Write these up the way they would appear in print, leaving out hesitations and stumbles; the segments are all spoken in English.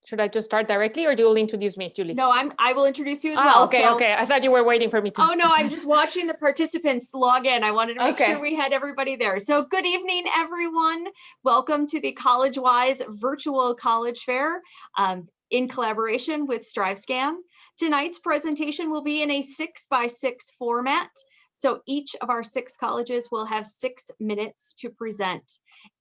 Should I just start directly, or do you introduce me, Julie? No, I will introduce you as well. Okay, okay. I thought you were waiting for me to. Oh no, I'm just watching the participants log in. I wanted to make sure we had everybody there. So good evening, everyone. Welcome to the Collegewise virtual college fair in collaboration with StriveScan. Tonight's presentation will be in a 6x6 format. So each of our 6 colleges will have 6 minutes to present.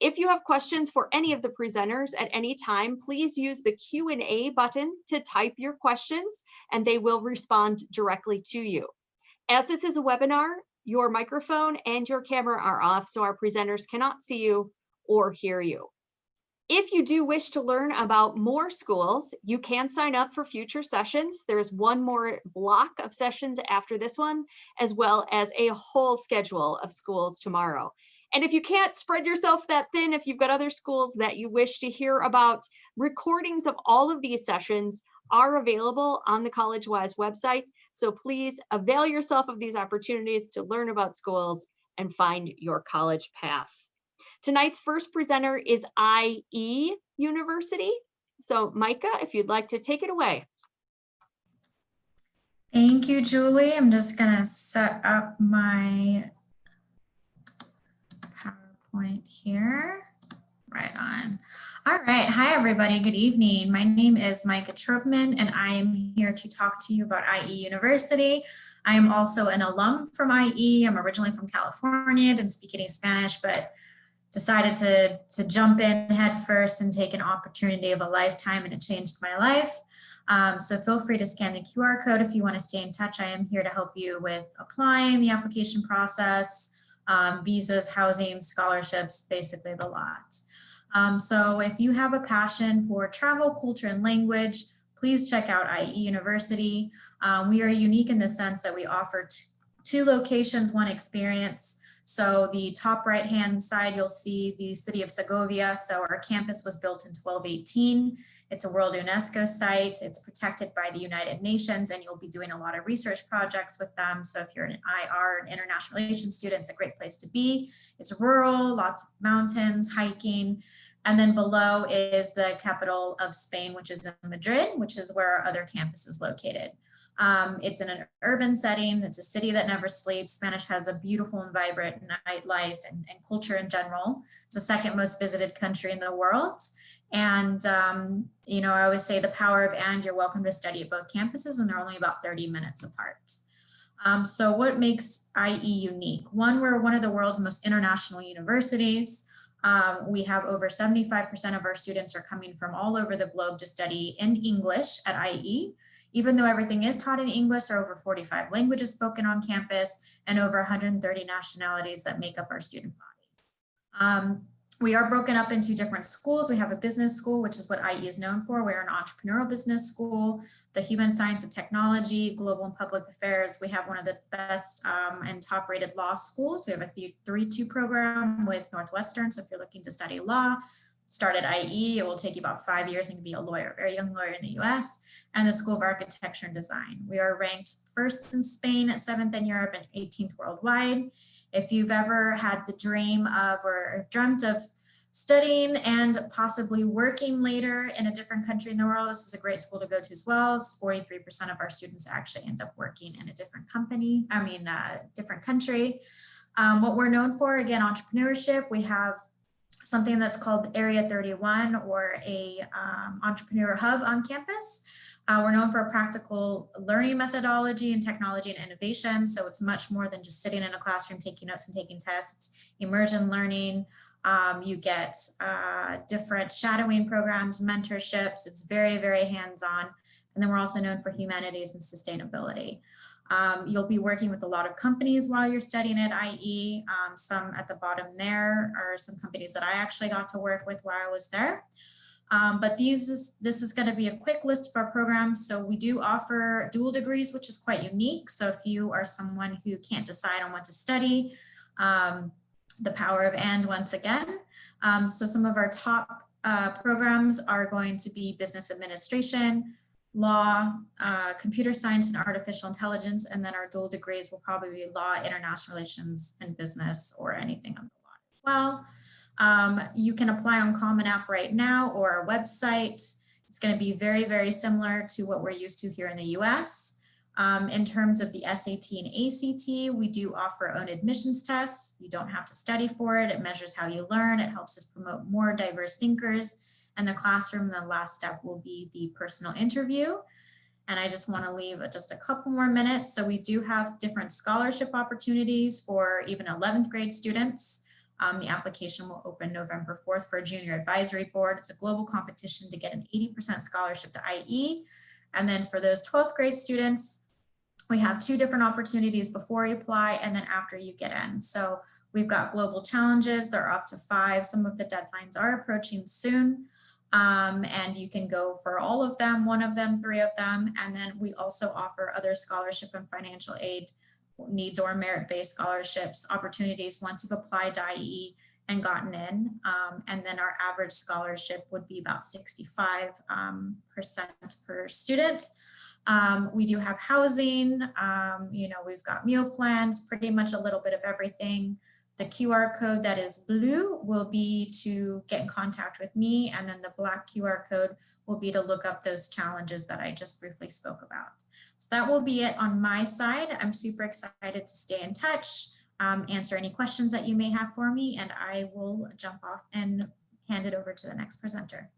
If you have questions for any of the presenters at any time, please use the Q&A button to type your questions and they will respond directly to you. As this is a webinar, your microphone and your camera are off, so our presenters cannot see you or hear you. If you do wish to learn about more schools, you can sign up for future sessions. There's one more block of sessions after this one, as well as a whole schedule of schools tomorrow. And if you can't spread yourself that thin, if you've got other schools that you wish to hear about, recordings of all of these sessions are available on the Collegewise website. So please avail yourself of these opportunities to learn about schools and find your college path. Tonight's first presenter is IE University. So Micah, if you'd like to take it away. Thank you, Julie. I'm just gonna set up my PowerPoint here. Right on. All right. Hi, everybody. Good evening. My name is Micah Tropman, and I am here to talk to you about IE University. I am also an alum from IE. I'm originally from California, didn't speak any Spanish, but decided to jump in head first and take an opportunity of a lifetime, and it changed my life. So feel free to scan the QR code if you want to stay in touch. I am here to help you with applying, the application process, visas, housing, scholarships, basically the lot. So if you have a passion for travel, culture, and language, please check out IE University. We are unique in the sense that we offer 2 locations, 1 experience. So the top right-hand side, you'll see the city of Segovia. So our campus was built in 1218. It's a World UNESCO site. It's protected by the United Nations, and you'll be doing a lot of research projects with them. So if you're an IR, an international relations student, it's a great place to be. It's rural, lots of mountains, hiking. And then below is the capital of Spain, which is in Madrid, which is where our other campus is located. It's in an urban setting. It's a city that never sleeps. Spanish has a beautiful and vibrant nightlife and culture in general. It's the 2nd most visited country in the world. And, you know, I always say the power of and you're welcome to study at both campuses, and they're only about 30 minutes apart. So what makes IE unique? One, we're one of the world's most international universities. We have over 75% of our students are coming from all over the globe to study in English at IE. Even though everything is taught in English, there are over 45 languages spoken on campus and over 130 nationalities that make up our student body. We are broken up into different schools. We have a business school, which is what IE is known for. We're an entrepreneurial business school, the human science and technology, global and public affairs. We have one of the best and top rated law schools. We have a 3-2 program with Northwestern. So if you're looking to study law, start at IE. It will take you about 5 years and be a lawyer, very young lawyer in the US, and the School of Architecture and Design. We are ranked 1st in Spain, 7th in Europe, and 18th worldwide. If you've ever had the dream of or dreamt of studying and possibly working later in a different country in the world, this is a great school to go to as well. 43% of our students actually end up working in a different different country. What we're known for, again, entrepreneurship. We have something that's called Area 31, or a entrepreneur hub on campus. We're known for a practical learning methodology and technology and innovation. So it's much more than just sitting in a classroom, taking notes and taking tests. It's immersion learning. You get different shadowing programs, mentorships. It's very, very hands-on. And then we're also known for humanities and sustainability. You'll be working with a lot of companies while you're studying at IE. Some at the bottom there are some companies that I actually got to work with while I was there. But this is going to be a quick list of our programs. So we do offer dual degrees, which is quite unique. So if you are someone who can't decide on what to study, the power of and once again. So some of our top programs are going to be business administration, law, computer science and artificial intelligence, and then our dual degrees will probably be law, international relations, and business, or anything on the law as well. You can apply on Common App right now or our website. It's going to be very, very similar to what we're used to here in the US. In terms of the SAT and ACT, we do offer our own admissions tests. You don't have to study for it. It measures how you learn. It helps us promote more diverse thinkers in the classroom. And the last step will be the personal interview. And I just want to leave just a couple more minutes. So we do have different scholarship opportunities for even 11th grade students. The application will open November 4th for a junior advisory board. It's a global competition to get an 80% scholarship to IE. And then for those 12th grade students, we have 2 different opportunities before you apply and then after you get in. So we've got global challenges. There are up to 5. Some of the deadlines are approaching soon. And you can go for all of them, 1 of them, 3 of them. And then we also offer other scholarship and financial aid needs or merit-based scholarships opportunities once you've applied to IE and gotten in. And then our average scholarship would be about 65% per student. We do have housing, you know, we've got meal plans, pretty much a little bit of everything. The QR code that is blue will be to get in contact with me, and then the black QR code will be to look up those challenges that I just briefly spoke about. So that will be it on my side. I'm super excited to stay in touch, answer any questions that you may have for me, and I will jump off and hand it over to the next presenter.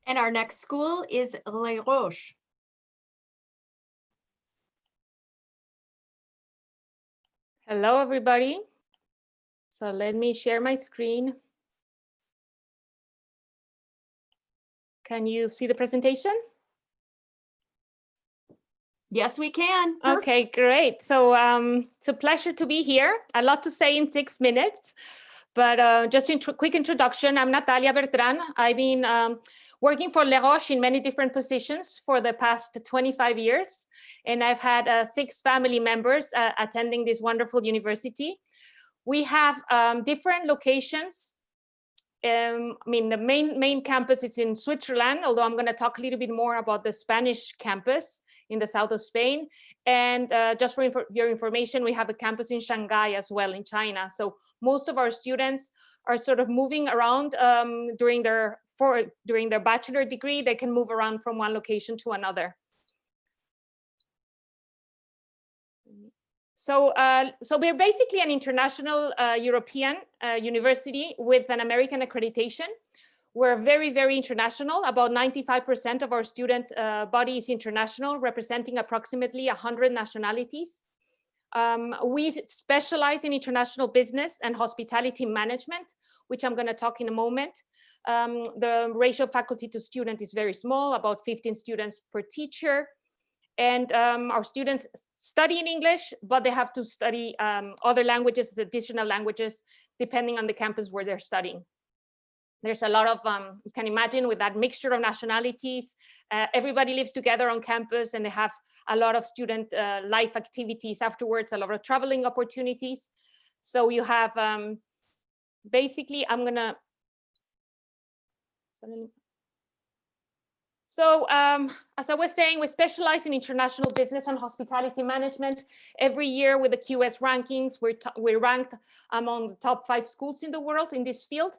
And our next school is Les Roches. Hello, everybody. So let me share my screen. Can you see the presentation? Yes, we can. Okay, great. So it's a pleasure to be here. A lot to say in 6 minutes, but just a quick introduction. I'm Natalia Bertran. I've been working for Les Roches in many different positions for the past 25 years. And I've had 6 family members attending this wonderful university. We have different locations. I mean, the main campus is in Switzerland, although I'm going to talk a little bit more about the Spanish campus in the south of Spain. And just for your information, we have a campus in Shanghai as well in China. So most of our students are sort of moving around during their bachelor degree. They can move around from one location to another. So we're basically an international European university with an American accreditation. We're very, very international. About 95% of our student body is international, representing approximately 100 nationalities. We specialize in international business and hospitality management, which I'm going to talk in a moment. The ratio of faculty to student is very small, about 15 students per teacher. And our students study in English, but they have to study other languages, additional languages, depending on the campus where they're studying. There's a lot of, you can imagine, with that mixture of nationalities, everybody lives together on campus, and they have a lot of student life activities afterwards, a lot of traveling opportunities. So you have, basically, I'm gonna, so as I was saying, we specialize in international business and hospitality management. Every year with the QS rankings, we're ranked among the top 5 schools in the world in this field.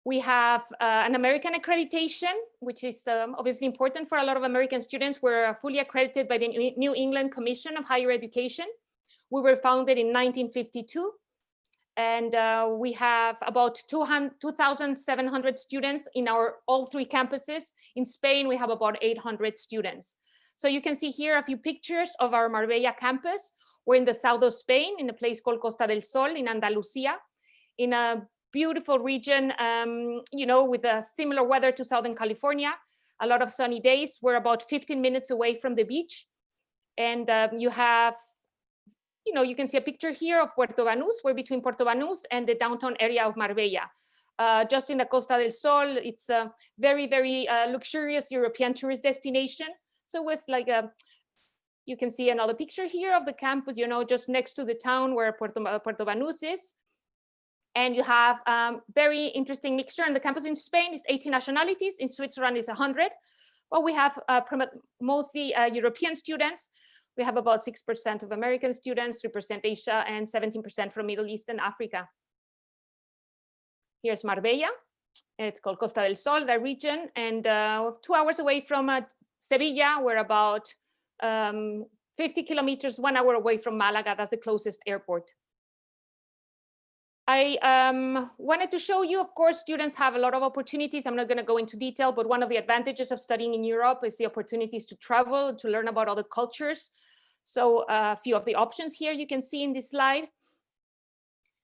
We have an American accreditation, which is obviously important for a lot of American students. We're fully accredited by the New England Commission of Higher Education. We were founded in 1952. And we have about 2,700 students in all 3 campuses. In Spain, we have about 800 students. So you can see here a few pictures of our Marbella campus. We're in the south of Spain, in a place called Costa del Sol in Andalusia, in a beautiful region, you know, with a similar weather to Southern California, a lot of sunny days. We're about 15 minutes away from the beach. And you have, you know, you can see a picture here of Puerto Banús. We're between Puerto Banús and the downtown area of Marbella. Just in the Costa del Sol, it's a very, very luxurious European tourist destination. So it was like you can see another picture here of the campus, you know, just next to the town where Puerto Banús is. And you have very interesting mixture. And the campus in Spain is 80 nationalities. In Switzerland is 100. But we have mostly European students. We have about 6% of American students, 3% Asia, and 17% from Middle East and Africa. Here's Marbella. It's called Costa del Sol, that region, and 2 hours away from Sevilla. We're about 50 kilometers, 1 hour away from Malaga. That's the closest airport. I wanted to show you, of course, students have a lot of opportunities. I'm not going to go into detail, but one of the advantages of studying in Europe is the opportunities to travel, to learn about other cultures. So a few of the options here you can see in this slide.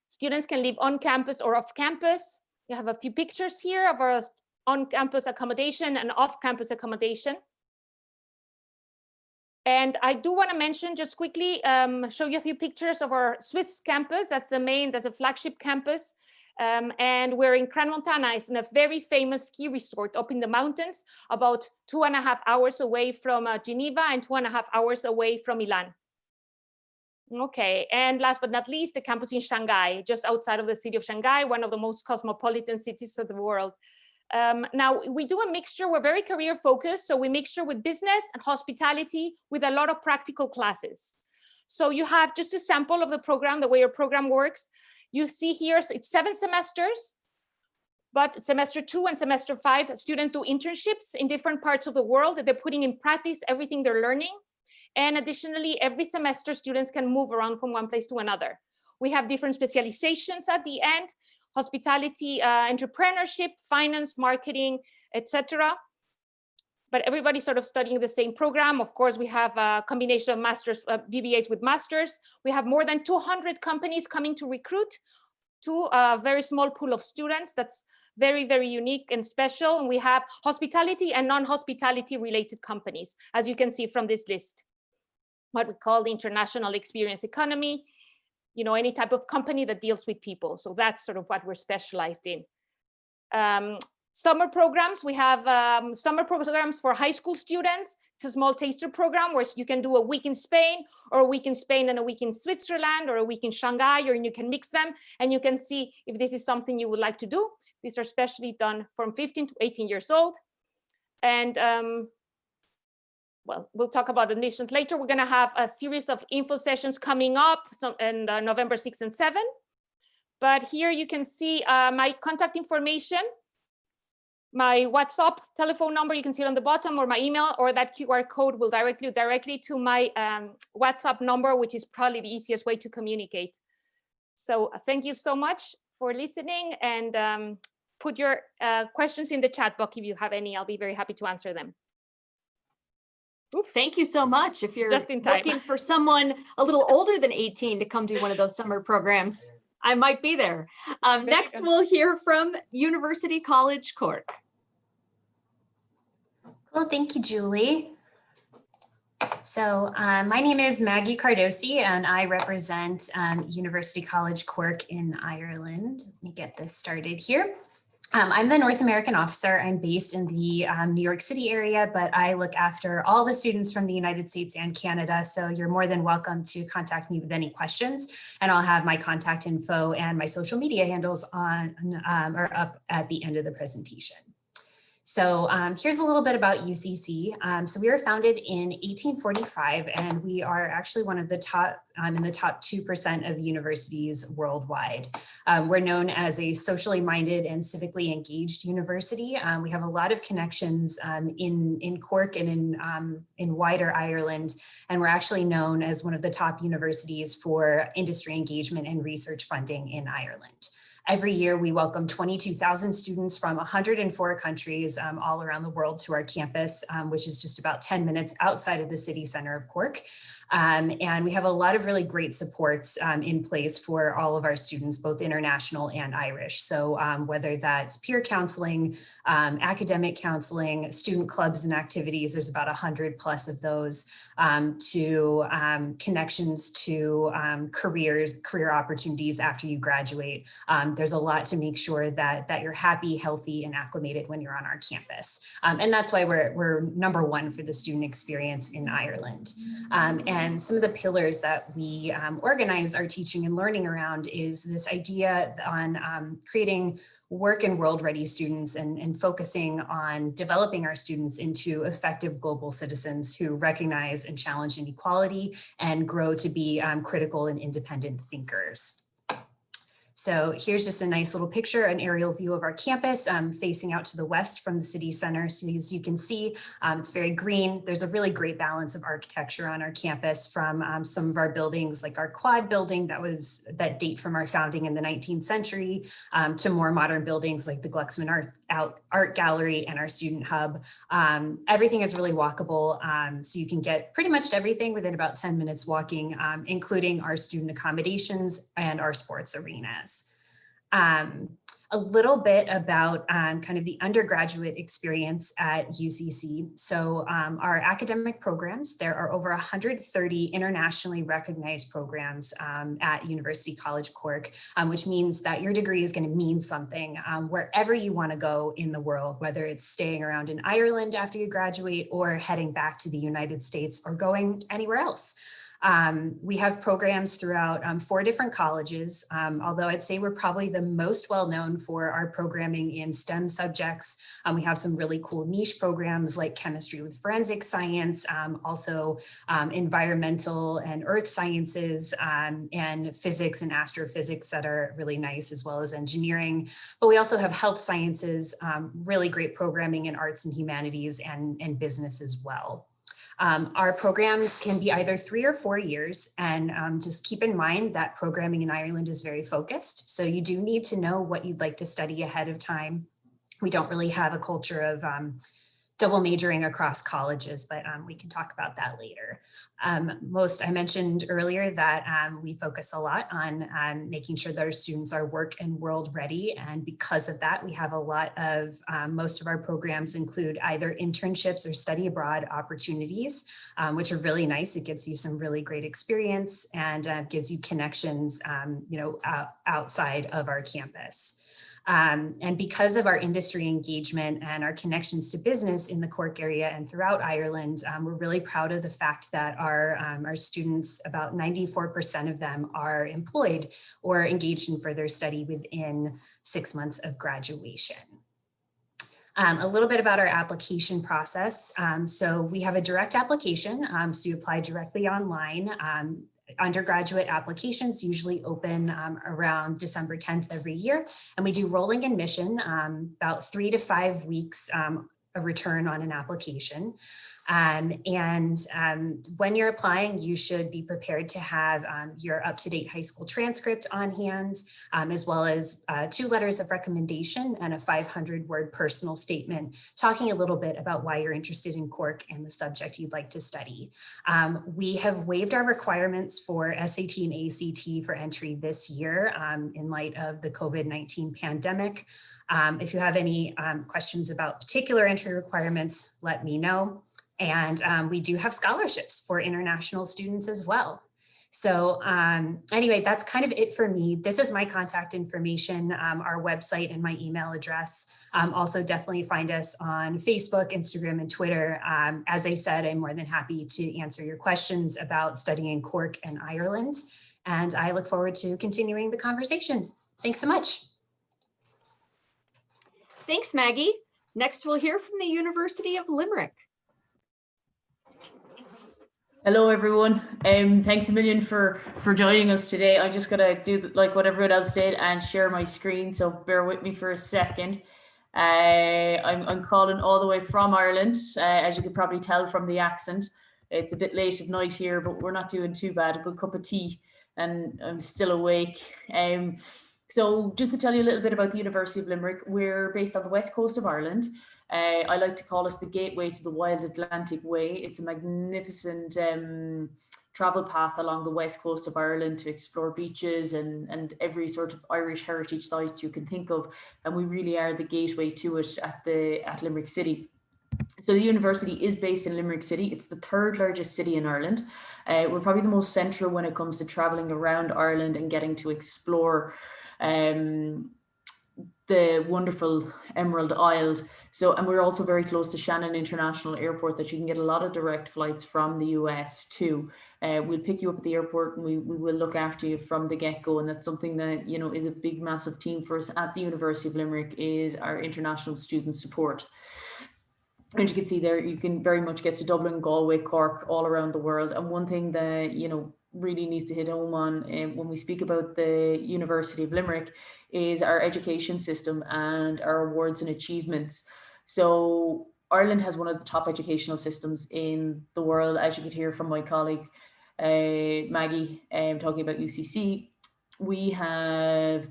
Students can live on campus or off campus. You have a few pictures here of our on-campus accommodation and off-campus accommodation. And I do want to mention just quickly, show you a few pictures of our Swiss campus. That's a flagship campus. And we're in Crans-Montana. It's in a very famous ski resort up in the mountains, about 2.5 hours away from Geneva and 2.5 hours away from Milan. Okay, and last but not least, the campus in Shanghai, just outside of the city of Shanghai, one of the most cosmopolitan cities of the world. Now, we do a mixture, we're very career focused, so we mixture with business and hospitality with a lot of practical classes. So you have just a sample of the program, the way your program works. You see here, so it's 7 semesters, but semester 2 and semester 5, students do internships in different parts of the world that they're putting in practice everything they're learning. And additionally, every semester, students can move around from one place to another. We have different specializations at the end: hospitality, entrepreneurship, finance, marketing, etc. But everybody's sort of studying the same program. Of course, we have a combination of masters, BBAs with masters. We have more than 200 companies coming to recruit to a very small pool of students. That's very, very unique and special. And we have hospitality and non-hospitality related companies, as you can see from this list. What we call the international experience economy, you know, any type of company that deals with people. So that's sort of what we're specialized in. Summer programs, we have summer programs for high school students. It's a small taster program where you can do a week in Spain, or a week in Spain and a week in Switzerland, or a week in Shanghai, or you can mix them, and you can see if this is something you would like to do. These are specially done from 15 to 18 years old. And well, we'll talk about admissions later. We're gonna have a series of info sessions coming up in November 6th and 7th. But here you can see my contact information. My WhatsApp telephone number, you can see it on the bottom, or my email, or that QR code will direct you directly to my WhatsApp number, which is probably the easiest way to communicate. So thank you so much for listening, and put your questions in the chat box if you have any. I'll be very happy to answer them. Oof. Thank you so much. If you're just in time. Looking for someone a little older than 18 to come to one of those summer programs, I might be there. Next, we'll hear from University College Cork. Cool, thank you, Julie. So my name is Maggie Cardosi, and I represent University College Cork in Ireland. Let me get this started here. I'm the North American officer. I'm based in the New York City area, but I look after all the students from the United States and Canada. So you're more than welcome to contact me with any questions, and I'll have my contact info and my social media handles on or up at the end of the presentation. So here's a little bit about UCC. So we were founded in 1845, and we are actually one of the top, in the top 2% of universities worldwide. We're known as a socially minded and civically engaged university. We have a lot of connections in Cork and in wider Ireland, and we're actually known as one of the top universities for industry engagement and research funding in Ireland. Every year, we welcome 22,000 students from 104 countries all around the world to our campus, which is just about 10 minutes outside of the city center of Cork. And we have a lot of really great supports in place for all of our students, both international and Irish. So whether that's peer counseling, academic counseling, student clubs and activities, there's about 100 plus of those, to connections to career opportunities after you graduate. There's a lot to make sure that you're happy, healthy, and acclimated when you're on our campus. And that's why we're #1 for the student experience in Ireland. And some of the pillars that we organize our teaching and learning around is this idea on creating work and world ready students and focusing on developing our students into effective global citizens who recognize and challenge inequality and grow to be critical and independent thinkers. So here's just a nice little picture, an aerial view of our campus facing out to the west from the city center. So as you can see, it's very green. There's a really great balance of architecture on our campus, from some of our buildings like our quad building that date from our founding in the 19th century to more modern buildings like the Glucksman Art Gallery and our student hub. Everything is really walkable. So you can get pretty much everything within about 10 minutes walking, including our student accommodations and our sports arenas. A little bit about kind of the undergraduate experience at UCC. So our academic programs, there are over 130 internationally recognized programs at University College Cork, which means that your degree is going to mean something wherever you want to go in the world, whether it's staying around in Ireland after you graduate or heading back to the United States or going anywhere else. We have programs throughout 4 different colleges, although I'd say we're probably the most well-known for our programming in STEM subjects. We have some really cool niche programs like chemistry with forensic science, also environmental and earth sciences, and physics and astrophysics that are really nice, as well as engineering. But we also have health sciences, really great programming in arts and humanities and business as well. Our programs can be either 3 or 4 years, and just keep in mind that programming in Ireland is very focused. So you do need to know what you'd like to study ahead of time. We don't really have a culture of double majoring across colleges, but we can talk about that later. I mentioned earlier that we focus a lot on making sure that our students are work and world ready. And because of that, we have a lot of, most of our programs include either internships or study abroad opportunities, which are really nice. It gives you some really great experience and gives you connections, outside of our campus. And because of our industry engagement and our connections to business in the Cork area and throughout Ireland, we're really proud of the fact that our students, about 94% of them, are employed or engaged in further study within 6 months of graduation. A little bit about our application process. So we have a direct application, so you apply directly online. Undergraduate applications usually open around December 10th every year, and we do rolling admission, about 3 to 5 weeks a return on an application. When you're applying, you should be prepared to have your up-to-date high school transcript on hand, as well as 2 letters of recommendation and a 500-word personal statement talking a little bit about why you're interested in Cork and the subject you'd like to study. We have waived our requirements for SAT and ACT for entry this year in light of the COVID-19 pandemic. If you have any questions about particular entry requirements, let me know. And we do have scholarships for international students as well. So anyway, that's kind of it for me. This is my contact information, our website and my email address. Also definitely find us on Facebook, Instagram, and Twitter. As I said, I'm more than happy to answer your questions about studying Cork and Ireland. And I look forward to continuing the conversation. Thanks so much. Thanks, Maggie. Next, we'll hear from the University of Limerick. Hello, everyone. Thanks a million for joining us today. I'm just gonna do like what everyone else did and share my screen, so bear with me for a second. I'm calling all the way from Ireland, as you can probably tell from the accent. It's a bit late at night here, but we're not doing too bad. A good cup of tea and I'm still awake. So just to tell you a little bit about the University of Limerick, we're based on the west coast of Ireland. I like to call us the gateway to the wild Atlantic way. It's a magnificent travel path along the west coast of Ireland to explore beaches and every sort of Irish heritage site you can think of. And we really are the gateway to it at Limerick City. So the university is based in Limerick City. It's the 3rd largest city in Ireland. We're probably the most central when it comes to traveling around Ireland and getting to explore the wonderful Emerald Isle. So, and we're also very close to Shannon International Airport that you can get a lot of direct flights from the US to. We'll pick you up at the airport and we will look after you from the get-go. And that's something that, you know, is a big, massive team for us at the University of Limerick, is our international student support. And you can see there, you can very much get to Dublin, Galway, Cork, all around the world. And one thing that, you know, really needs to hit home on when we speak about the University of Limerick is our education system and our awards and achievements. So Ireland has one of the top educational systems in the world, as you could hear from my colleague Maggie talking about UCC. We have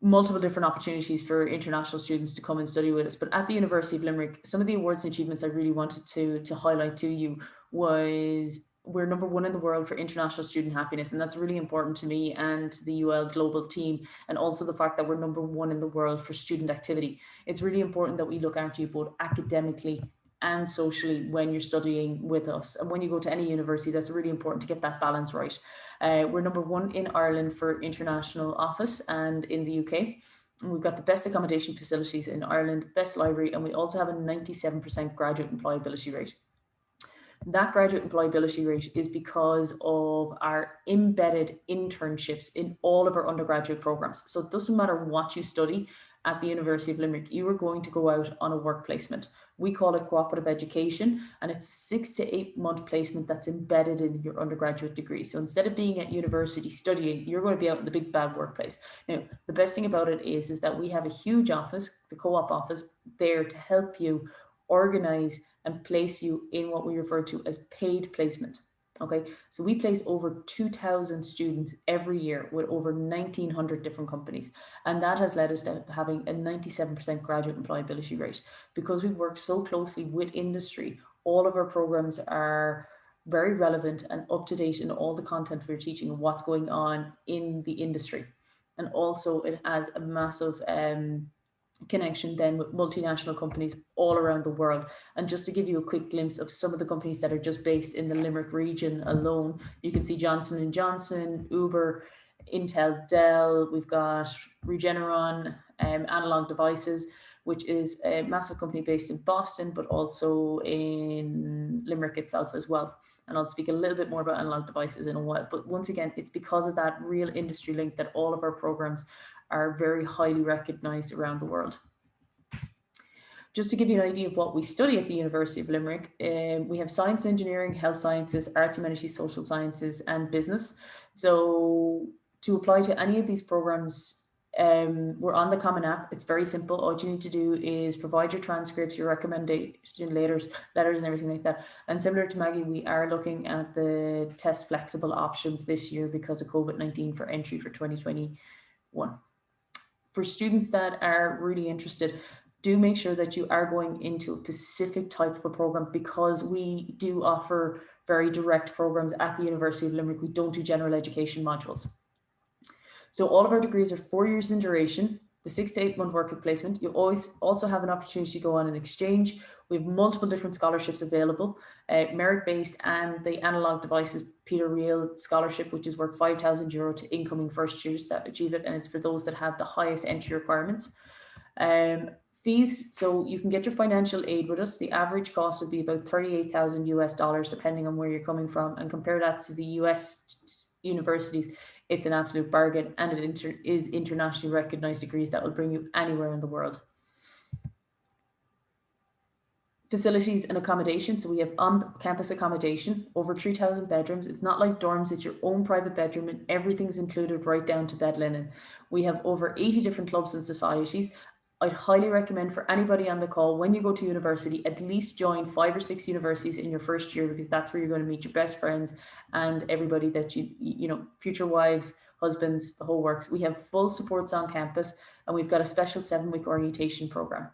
multiple different opportunities for international students to come and study with us. But at the University of Limerick, some of the awards and achievements I really wanted to highlight to you was we're #1 in the world for international student happiness. And that's really important to me and the UL global team. And also the fact that we're #1 in the world for student activity. It's really important that we look after you both academically and socially when you're studying with us. And when you go to any university, that's really important to get that balance right. We're #1 in Ireland for international office and in the UK. And we've got the best accommodation facilities in Ireland, best library, and we also have a 97% graduate employability rate. That graduate employability rate is because of our embedded internships in all of our undergraduate programs. So it doesn't matter what you study at the University of Limerick, you are going to go out on a work placement. We call it cooperative education, and it's 6 to 8 month placement that's embedded in your undergraduate degree. So instead of being at university studying, you're going to be out in the big bad workplace. Now, the best thing about it is that we have a huge office, the co-op office, there to help you organize and place you in what we refer to as paid placement. Okay, so we place over 2,000 students every year with over 1,900 different companies. And that has led us to having a 97% graduate employability rate. Because we work so closely with industry, all of our programs are very relevant and up to date in all the content we're teaching and what's going on in the industry. And also it has a massive connection then with multinational companies all around the world. And just to give you a quick glimpse of some of the companies that are just based in the Limerick region alone, you can see Johnson & Johnson, Uber, Intel, Dell, we've got Regeneron, Analog Devices, which is a massive company based in Boston, but also in Limerick itself as well. And I'll speak a little bit more about Analog Devices in a while. But once again, it's because of that real industry link that all of our programs are very highly recognized around the world. Just to give you an idea of what we study at the University of Limerick, we have science, engineering, health sciences, arts, humanities, social sciences, and business. So to apply to any of these programs, we're on the Common App. It's very simple. All you need to do is provide your transcripts, your recommendation letters and everything like that. And similar to Maggie, we are looking at the test flexible options this year because of COVID-19 for entry for 2021. For students that are really interested, do make sure that you are going into a specific type of a program because we do offer very direct programs at the University of Limerick. We don't do general education modules. So all of our degrees are 4 years in duration, the 6 to 8 month work placement. You always also have an opportunity to go on an exchange. We have multiple different scholarships available, merit-based, and the Analog Devices Peter Reel Scholarship, which is worth €5,000 to incoming first years that achieve it, and it's for those that have the highest entry requirements. Fees, so you can get your financial aid with us. The average cost would be about $38,000 depending on where you're coming from, and compare that to the US universities, it's an absolute bargain, and it is internationally recognized degrees that will bring you anywhere in the world. Facilities and accommodation. So we have on-campus accommodation, over 3,000 bedrooms. It's not like dorms, it's your own private bedroom and everything's included right down to bed linen. We have over 80 different clubs and societies. I'd highly recommend for anybody on the call, when you go to university, at least join 5 or 6 universities in your first year, because that's where you're going to meet your best friends and everybody that you know, future wives, husbands, the whole works. We have full supports on campus, and we've got a special 7-week orientation program.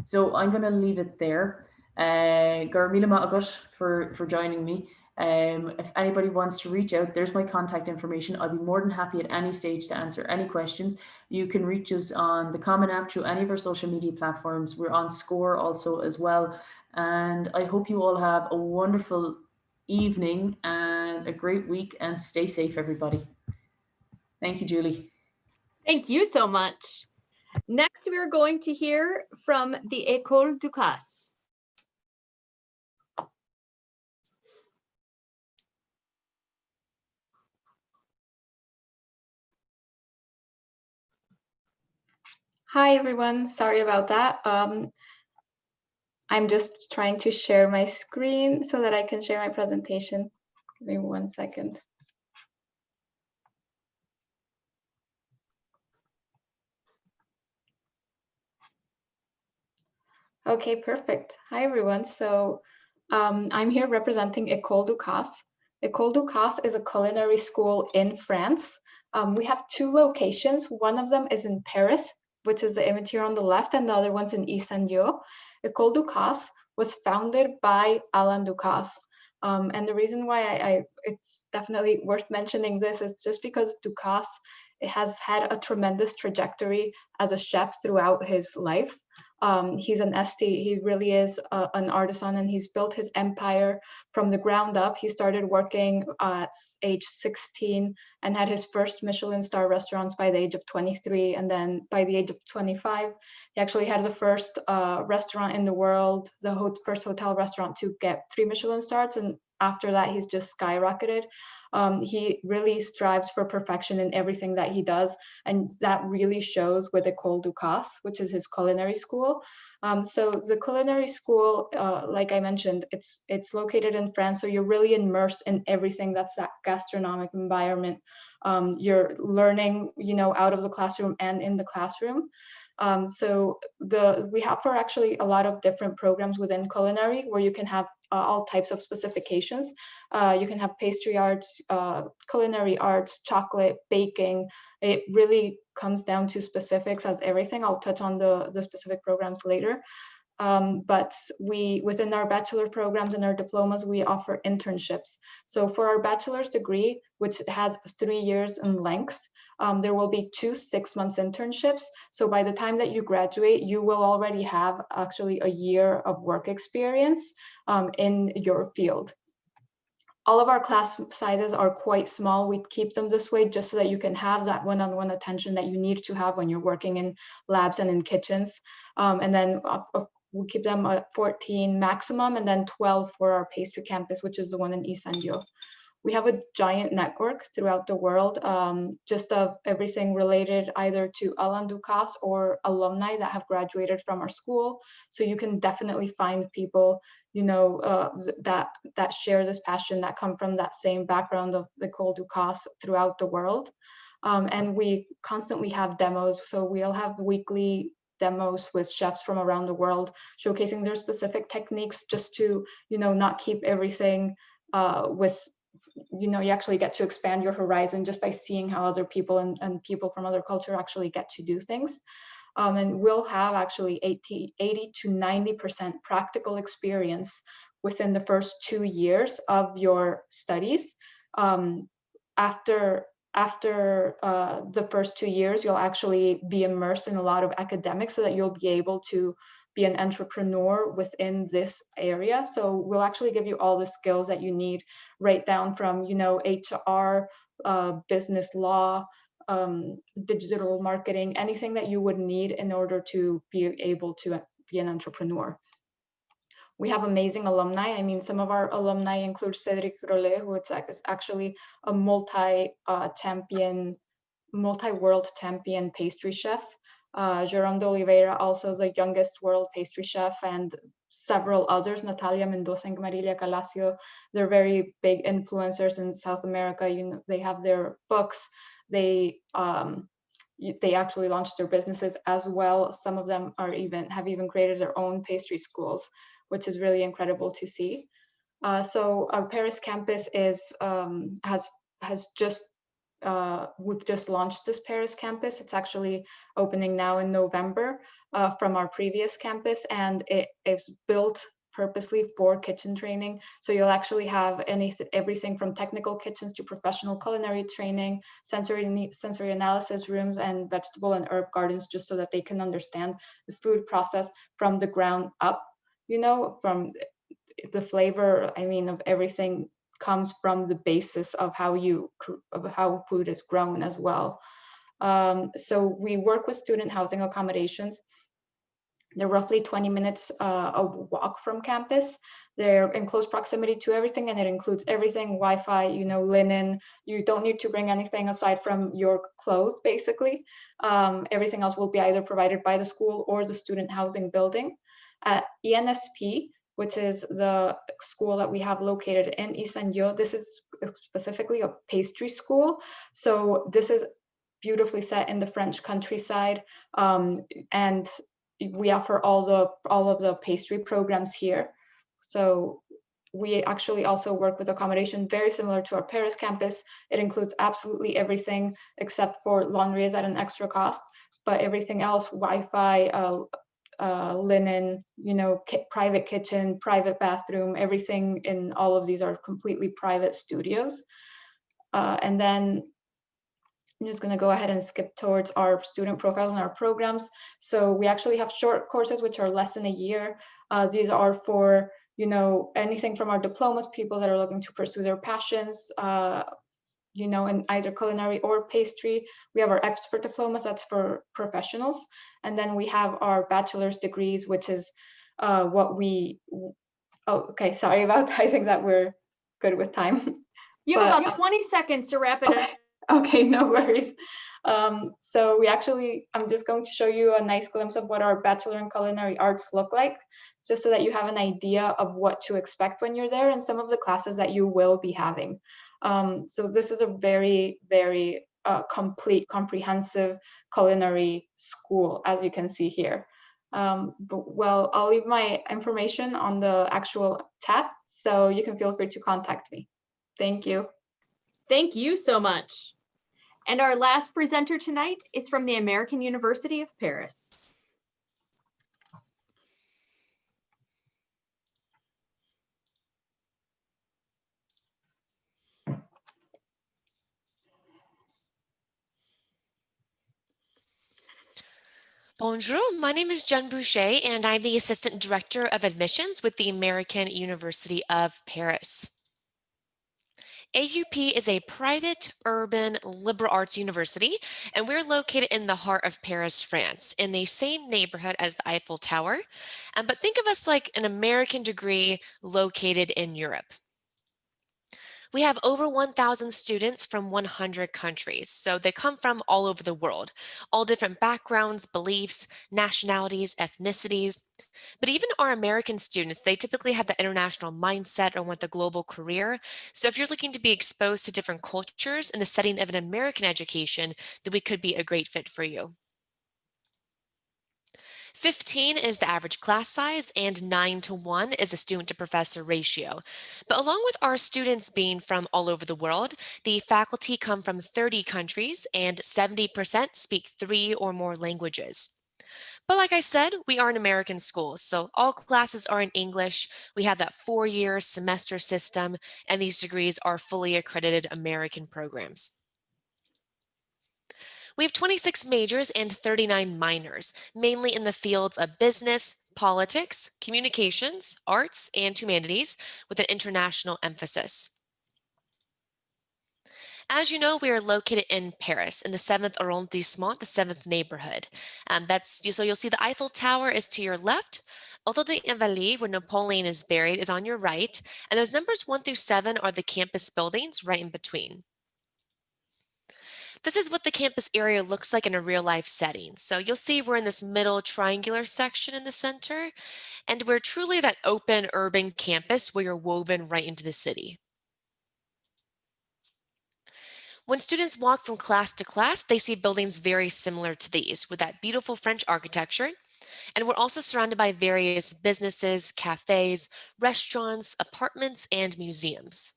So I'm going to leave it there. Garmila Matagut for joining me. If anybody wants to reach out, there's my contact information. I'll be more than happy at any stage to answer any questions. You can reach us on the Common App through any of our social media platforms. We're on Score also as well. And I hope you all have a wonderful evening and a great week, and stay safe, everybody. Thank you, Julie. Thank you so much. Next, we are going to hear from the Ecole Ducasse. Hi, everyone. Sorry about that. I'm just trying to share my screen so that I can share my presentation. Give me 1 second. Okay, perfect. Hi, everyone. So I'm here representing Ecole Ducasse. Ecole Ducasse is a culinary school in France. We have two locations. One of them is in Paris, which is the image here on the left, and the other one's in Yssaindieu. Ecole Ducasse was founded by Alain Ducasse. And the reason why it's definitely worth mentioning this is just because Ducasse has had a tremendous trajectory as a chef throughout his life. He's an Esty, he really is an artisan, and he's built his empire from the ground up. He started working at age 16 and had his first Michelin star restaurants by the age of 23. And then by the age of 25, he actually had the first restaurant in the world, the first hotel restaurant to get 3 Michelin stars. And after that, he's just skyrocketed. He really strives for perfection in everything that he does, and that really shows with Ecole Ducasse, which is his culinary school. So the culinary school, like I mentioned, it's located in France, so you're really immersed in everything that's that gastronomic environment. You're learning, out of the classroom and in the classroom. So we offer actually a lot of different programs within culinary where you can have all types of specifications. You can have pastry arts, culinary arts, chocolate, baking. It really comes down to specifics as everything. I'll touch on the specific programs later. But within our bachelor programs and our diplomas, we offer internships. So for our bachelor's degree, which has 3 years in length, there will be 2 6-month internships. So by the time that you graduate, you will already have actually a year of work experience in your field. All of our class sizes are quite small. We keep them this way just so that you can have that one-on-one attention that you need to have when you're working in labs and in kitchens. And then we keep them at 14 maximum, and then 12 for our pastry campus, which is the one in Yssaindieu. We have a giant network throughout the world, just of everything related either to Alain Ducasse or alumni that have graduated from our school. So you can definitely find people, that share this passion, that come from that same background of Ecole Ducasse throughout the world. And we constantly have demos. So we'll have weekly demos with chefs from around the world, showcasing their specific techniques, just to, not keep everything with, you actually get to expand your horizon just by seeing how other people and people from other culture actually get to do things. And we'll have actually 80 to 90% practical experience within the first 2 years of your studies. After the first 2 years, you'll actually be immersed in a lot of academics so that you'll be able to be an entrepreneur within this area. So we'll actually give you all the skills that you need, right down from, HR, business law, digital marketing, anything that you would need in order to be able to be an entrepreneur. We have amazing alumni. I mean, some of our alumni include Cédric Rollet, who is actually a multi-world champion pastry chef. Jerome de Oliveira, also the youngest world pastry chef, and several others, Natalia Mendoza and Marilia Calacio. They're very big influencers in South America. They have their books. They actually launched their businesses as well. Some of them have even created their own pastry schools, which is really incredible to see. So our Paris campus we've just launched this Paris campus. It's actually opening now in November from our previous campus, and it is built purposely for kitchen training. So you'll actually have everything from technical kitchens to professional culinary training, sensory analysis rooms, and vegetable and herb gardens, just so that they can understand the food process from the ground up, from the flavor, of everything comes from the basis of how food is grown as well. So we work with student housing accommodations. They're roughly 20 minutes a walk from campus. They're in close proximity to everything, and it includes everything: Wi-Fi, linen. You don't need to bring anything aside from your clothes, basically. Everything else will be either provided by the school or the student housing building. At ENSP, which is the school that we have located in Yssaindieu, this is specifically a pastry school. So this is beautifully set in the French countryside, and we offer all of the pastry programs here. So we actually also work with accommodation very similar to our Paris campus. It includes absolutely everything except for laundry is at an extra cost, but everything else, Wi-Fi, linen, private kitchen, private bathroom, everything in all of these are completely private studios. And then I'm just going to go ahead and skip towards our student profiles and our programs. So we actually have short courses, which are less than a year. These are for, anything from our diplomas, people that are looking to pursue their passions, in either culinary or pastry. We have our expert diplomas, that's for professionals. And then we have our bachelor's degrees, which is okay, sorry about that. I think that we're good with time. You have about 20 seconds to wrap it up. Okay, no worries. So I'm just going to show you a nice glimpse of what our Bachelor in Culinary Arts look like, just so that you have an idea of what to expect when you're there and some of the classes that you will be having. So this is a very, very complete, comprehensive culinary school, as you can see here. Well, I'll leave my information on the actual chat, so you can feel free to contact me. Thank you. Thank you so much. And our last presenter tonight is from the American University of Paris. Bonjour, my name is Jen Boucher, and I'm the Assistant Director of Admissions with the American University of Paris. AUP is a private, urban, liberal arts university, and we're located in the heart of Paris, France, in the same neighborhood as the Eiffel Tower. But think of us like an American degree located in Europe. We have over 1,000 students from 100 countries, so they come from all over the world, all different backgrounds, beliefs, nationalities, ethnicities. But even our American students, they typically have the international mindset or want the global career. So if you're looking to be exposed to different cultures in the setting of an American education, then we could be a great fit for you. 15 is the average class size, and 9:1 is a student to professor ratio. But along with our students being from all over the world, the faculty come from 30 countries and 70% speak 3 or more languages. But like I said, we are an American school, so all classes are in English. We have that 4-year semester system, and these degrees are fully accredited American programs. We have 26 majors and 39 minors, mainly in the fields of business, politics, communications, arts, and humanities, with an international emphasis. As you know, we are located in Paris, in the 7th arrondissement, the 7th neighborhood. So you'll see the Eiffel Tower is to your left. Although the Invalides, where Napoleon is buried, is on your right, and those numbers 1 through 7 are the campus buildings right in between. This is what the campus area looks like in a real-life setting. So you'll see we're in this middle triangular section in the center, and we're truly that open urban campus where you're woven right into the city. When students walk from class to class, they see buildings very similar to these, with that beautiful French architecture. And we're also surrounded by various businesses, cafes, restaurants, apartments, and museums.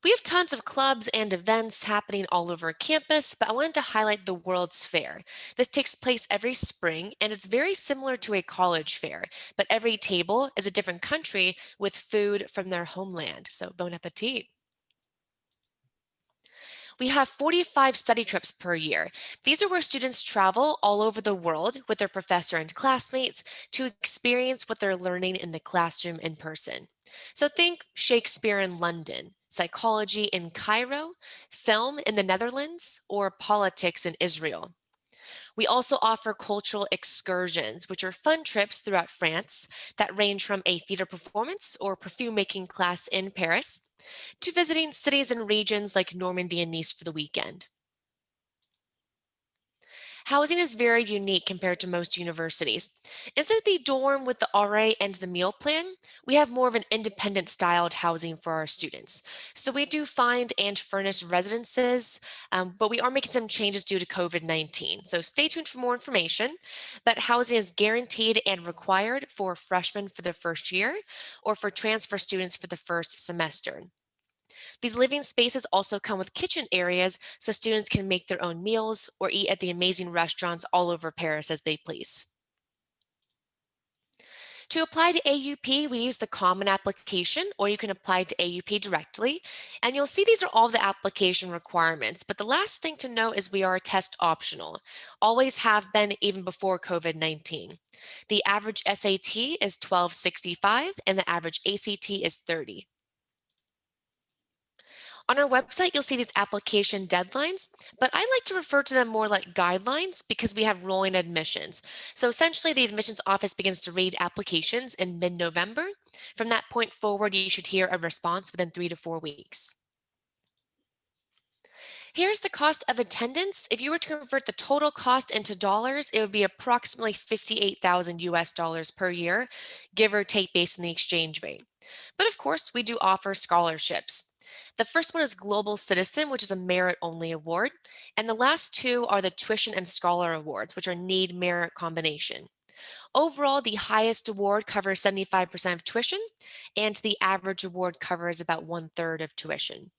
We have tons of clubs and events happening all over campus, but I wanted to highlight the World's Fair. This takes place every spring, and it's very similar to a college fair, but every table is a different country with food from their homeland. So bon appetit. We have 45 study trips per year. These are where students travel all over the world with their professor and classmates to experience what they're learning in the classroom in person. So think Shakespeare in London, psychology in Cairo, film in the Netherlands, or politics in Israel. We also offer cultural excursions, which are fun trips throughout France that range from a theater performance or perfume making class in Paris to visiting cities and regions like Normandy and Nice for the weekend. housing is very unique compared to most universities. Instead of the dorm with the RA and the meal plan, we have more of an independent styled housing for our students. So we do find and furnish residences, but we are making some changes due to COVID-19. So stay tuned for more information. But housing is guaranteed and required for freshmen for the first year or for transfer students for the first semester. These living spaces also come with kitchen areas so students can make their own meals or eat at the amazing restaurants all over Paris as they please. To apply to AUP, we use the Common application, or you can apply to AUP directly. And you'll see these are all the application requirements. But the last thing to note is we are test optional, always have been even before COVID-19. The average SAT is 1265 and the average ACT is 30. On our website, you'll see these application deadlines, but I like to refer to them more like guidelines because we have rolling admissions. So essentially, the admissions office begins to read applications in mid-November. From that point forward, you should hear a response within 3 to 4 weeks. Here's the cost of attendance. If you were to convert the total cost into dollars, it would be approximately 58,000 US dollars per year, give or take based on the exchange rate. But of course, we do offer scholarships. The first one is Global Citizen, which is a merit-only award, and the last two are the Tuition and Scholar Awards, which are need-merit combination. Overall, the highest award covers 75% of tuition, and the average award covers about 1/3 of tuition.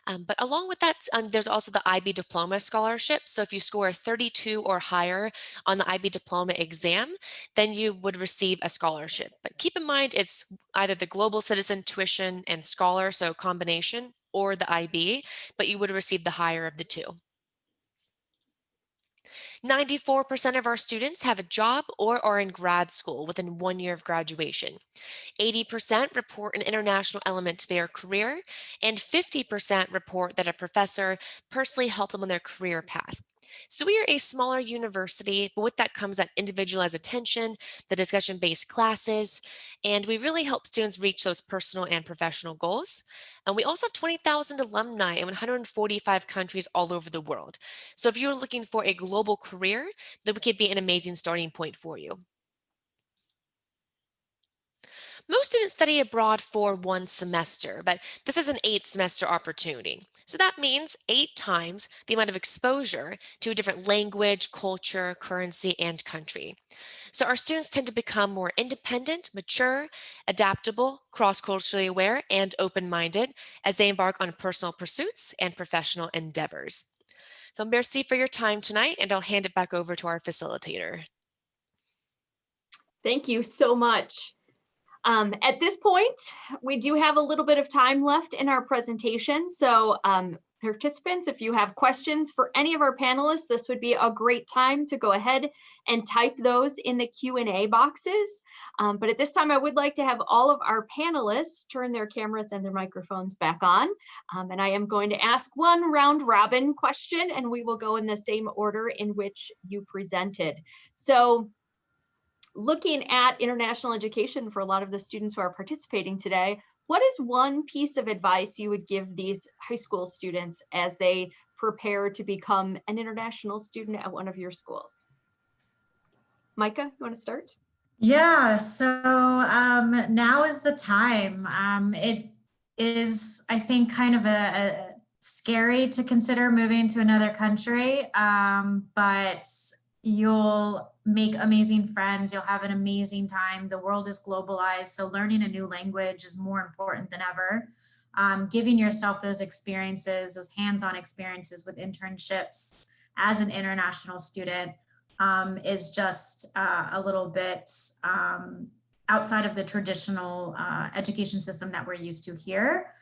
But along with that, there's also the IB Diploma Scholarship. So if you score 32 or higher on the IB Diploma exam, then you would receive a scholarship. But keep in mind, it's either the Global Citizen, Tuition, and Scholar, so combination, or the IB, but you would receive the higher of the two. 94% of our students have a job or are in grad school within 1 year of graduation. 80% report an international element to their career, and 50% report that a professor personally helped them on their career path. So we are a smaller university, but with that comes that individualized attention, the discussion-based classes, and we really help students reach those personal and professional goals. And we also have 20,000 alumni in 145 countries all over the world. So if you're looking for a global career, then we could be an amazing starting point for you. Most students study abroad for 1 semester, but this is an 8-semester opportunity. So that means 8 times the amount of exposure to a different language, culture, currency, and country. So our students tend to become more independent, mature, adaptable, cross-culturally aware, and open-minded as they embark on personal pursuits and professional endeavors. So merci for your time tonight, and I'll hand it back over to our facilitator. Thank you so much. At this point, we do have a little bit of time left in our presentation. So participants, if you have questions for any of our panelists, this would be a great time to go ahead and type those in the Q&A boxes. But at this time, I would like to have all of our panelists turn their cameras and their microphones back on. And I am going to ask one round robin question, and we will go in the same order in which you presented. So looking at international education for a lot of the students who are participating today, what is one piece of advice you would give these high school students as they prepare to become an international student at one of your schools? Micah, you want to start? Yeah, so now is the time. It is, I think, kind of a scary to consider moving to another country, but you'll make amazing friends. You'll have an amazing time. The world is globalized, so learning a new language is more important than ever. Giving yourself those experiences, those hands-on experiences with internships as an international student is just a little bit outside of the traditional education system that we're used to here.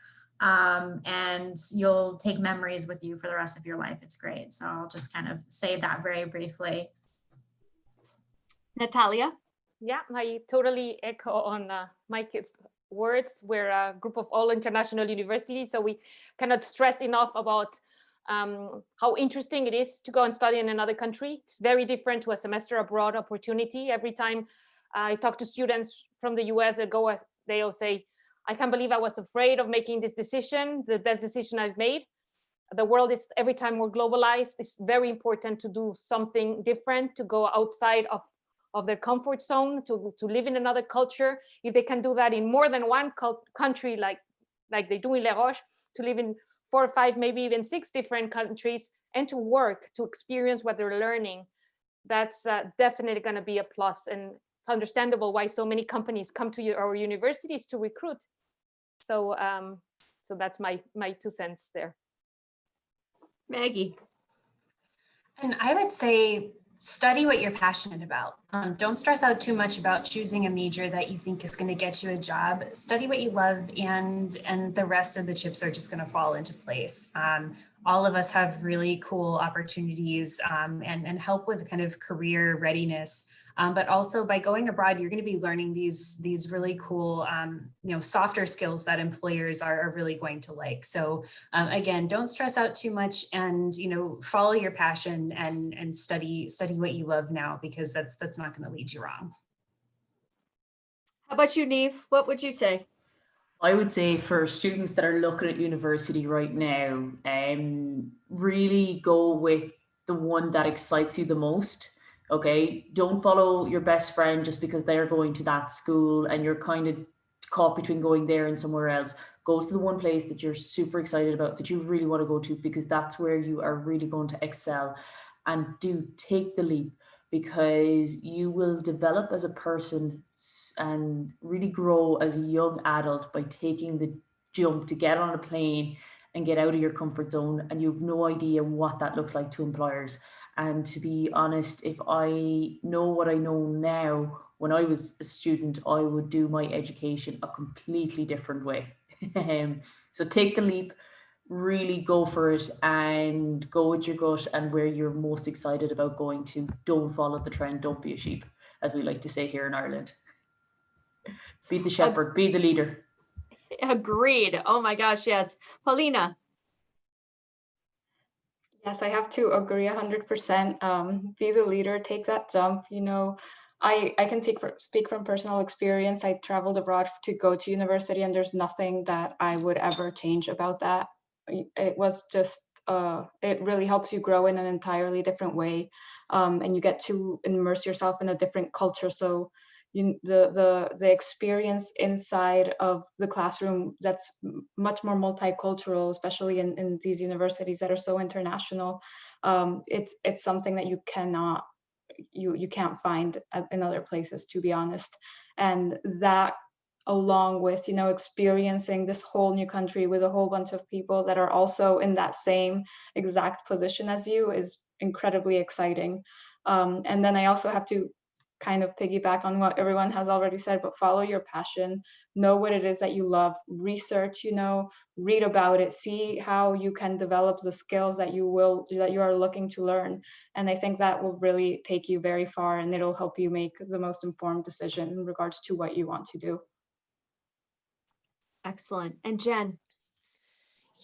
And you'll take memories with you for the rest of your life. It's great. So I'll just kind of say that very briefly. Natalia? Yeah, I totally echo on Mike's words. We're a group of all international universities, so we cannot stress enough about how interesting it is to go and study in another country. It's very different to a semester abroad opportunity. Every time I talk to students from the US, they'll say, I can't believe I was afraid of making this decision, the best decision I've made. the world is every time more globalized. It's very important to do something different, to go outside of their comfort zone, to live in another culture. If they can do that in more than one country, like they do in Roches, to live in 4 or 5, maybe even 6 different countries, and to work, to experience what they're learning, that's definitely going to be a plus. And it's understandable why so many companies come to our universities to recruit. So so that's my 2 cents there. Maggie. And I would say study what you're passionate about. Don't stress out too much about choosing a major that you think is going to get you a job. Study what you love, and the rest of the chips are just going to fall into place. All of us have really cool opportunities and help with kind of career readiness. But also by going abroad, you're going to be learning these really cool, softer skills that employers are really going to like. So again, don't stress out too much, and follow your passion and study what you love now, because that's not going to lead you wrong. How about you, Niamh? What would you say? I would say for students that are looking at university right now, really go with the one that excites you the most. Okay, don't follow your best friend just because they're going to that school and you're kind of caught between going there and somewhere else. Go to the one place that you're super excited about, that you really want to go to, because that's where you are really going to excel. And do take the leap, because you will develop as a person and really grow as a young adult by taking the jump to get on a plane and get out of your comfort zone. And you have no idea what that looks like to employers. And to be honest, if I know what I know now, when I was a student, I would do my education a completely different way. So take the leap, really go for it, and go with your gut and where you're most excited about going to. Don't follow the trend. Don't be a sheep, as we like to say here in Ireland. Be the shepherd, be the leader. Agreed. Oh my gosh, yes. Paulina. Yes, I have to agree 100%. Be the leader, take that jump. I can speak from personal experience. I traveled abroad to go to university, and there's nothing that I would ever change about that. It was just, it really helps you grow in an entirely different way, and you get to immerse yourself in a different culture. So the experience inside of the classroom, that's much more multicultural, especially in these universities that are so international. It's something that you can't find in other places, to be honest. And that, along with experiencing this whole new country with a whole bunch of people that are also in that same exact position as you, is incredibly exciting. And then I also have to kind of piggyback on what everyone has already said, but follow your passion, know what it is that you love, research, read about it, see how you can develop the skills that you are looking to learn. And I think that will really take you very far, and it'll help you make the most informed decision in regards to what you want to do. Excellent. And Jen?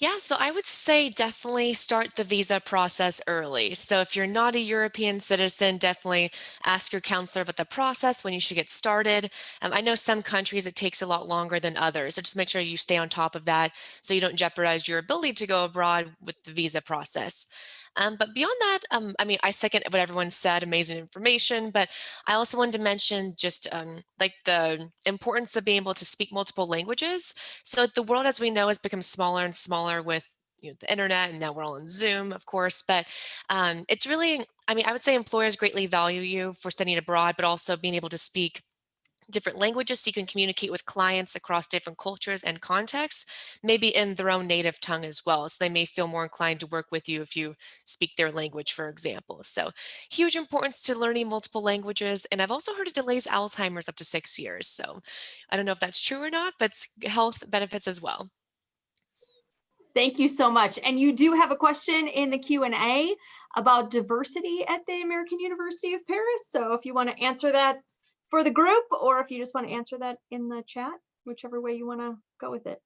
Yeah, so I would say definitely start the visa process early. So if you're not a European citizen, definitely ask your counselor about the process, when you should get started. I know some countries it takes a lot longer than others, so just make sure you stay on top of that so you don't jeopardize your ability to go abroad with the visa process. But beyond that, I second what everyone said, amazing information, but I also wanted to mention just like the importance of being able to speak multiple languages. So the world, as we know, has become smaller and smaller with the internet, and now we're all on Zoom, of course, but it's really, I would say employers greatly value you for studying abroad, but also being able to speak different languages so you can communicate with clients across different cultures and contexts, maybe in their own native tongue as well. So they may feel more inclined to work with you if you speak their language, for example. So huge importance to learning multiple languages. And I've also heard it delays Alzheimer's up to 6 years. So I don't know if that's true or not, but it's health benefits as well. Thank you so much. And you do have a question in the Q&A about diversity at the American University of Paris. So if you want to answer that for the group, or if you just want to answer that in the chat, whichever way you want to go with it.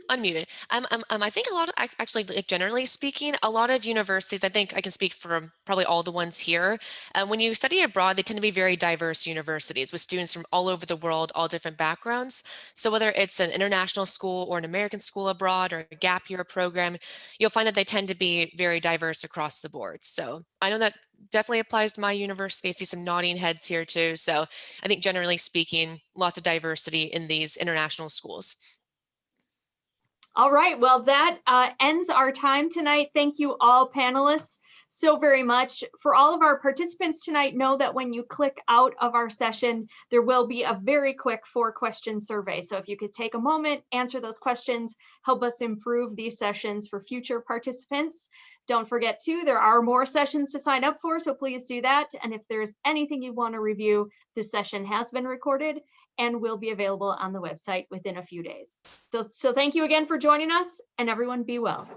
Unmuted. I think a lot of, actually, like, generally speaking, a lot of universities, I think I can speak for probably all the ones here, when you study abroad, they tend to be very diverse universities with students from all over the world, all different backgrounds. So whether it's an international school or an American school abroad or a gap year program, you'll find that they tend to be very diverse across the board. So I know that definitely applies to my university. I see some nodding heads here too. So I think generally speaking, lots of diversity in these international schools. All right, well, that ends our time tonight. Thank you all panelists so very much. For all of our participants tonight, know that when you click out of our session, there will be a very quick 4-question survey. So if you could take a moment, answer those questions, help us improve these sessions for future participants. Don't forget too, there are more sessions to sign up for, so please do that. And if there's anything you want to review, this session has been recorded and will be available on the website within a few days. So thank you again for joining us, and everyone be well.